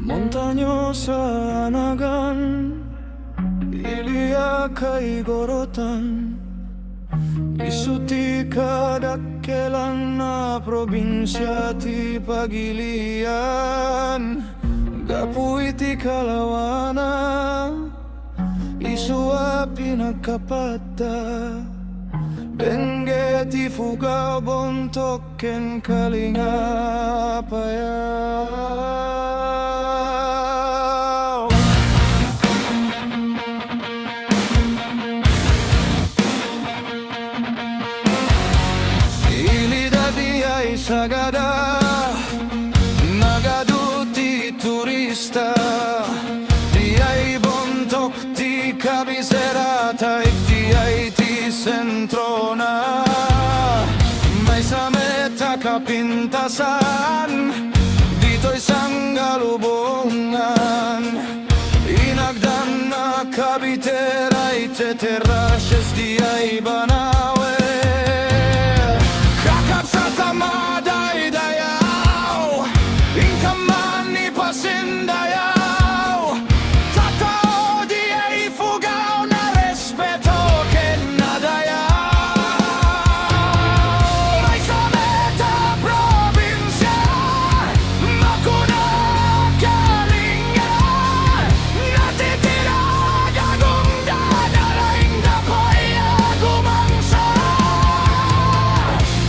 Montaño sa anagan, Ilia kay gorotan. Isuti kadakkelan na probinsya ti Pagilian. Gapu iti kalawana, isua pinagkapata. Bengge ti Fugao bontokken Kalingapayaw. Ilida diay sagada, nagaduti turista. Diay bontok ti kabisera, taik diay ti sentrona. May sa meta kapintasan, dito'y sanggalubungan. Inagdan na kabitera, iteterashes diay banawe. Kakap sa tamaday dayaw, ingkaman ni pasindayaw. Tatao diay Fugao na respeto ken nadayaw. May sa meta probinsya, makuna kalingan. Natitira gagong dadalaing dakoy agumangsa.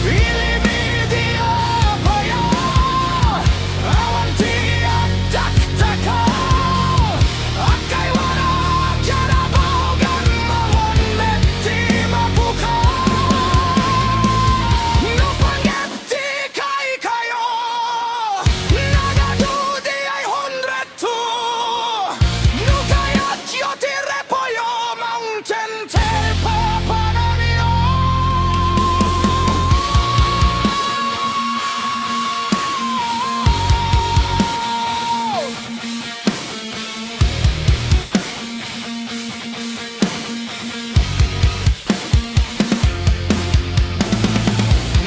Ilimidia payo, awan ti agdaktakaw. Akay wala karabagan, mawon meti mapukaw. Nupanggap ti kay kayo, nagadudi ay 102. Nukayat yo ti Repolyo Mountain tel papananiyo.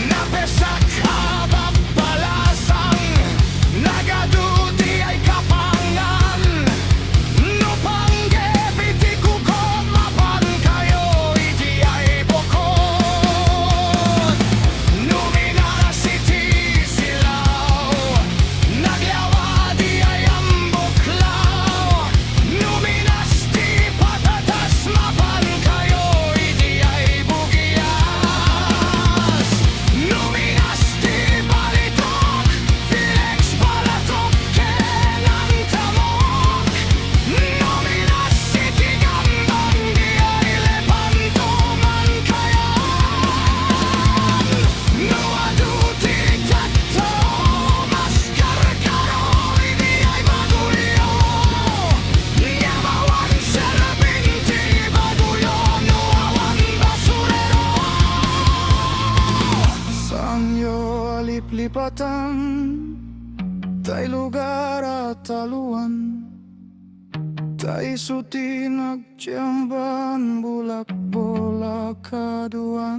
Napesak kababalasang, nagaduti ay kapangan. Nupanggep iti kukom, mapan kayo iti ay bukod. Numinas iti silaw, naglawa di ay ambuklaw. Numinas ti patatas, mapan kayo iti ay bugiyas. Numinas ti balitok, Felix Balatok ken antamok. Numinas iti gambang di ay lepantuman kayan. Nuaduti katto, maskarkaro idi ay magulyo. Yamawan serbinti baguyo, nuawan basurero. Sangyo aliplipatan, tay lugar at taluan. Tay suti nagtiyamban, bulak-bulak kaduan.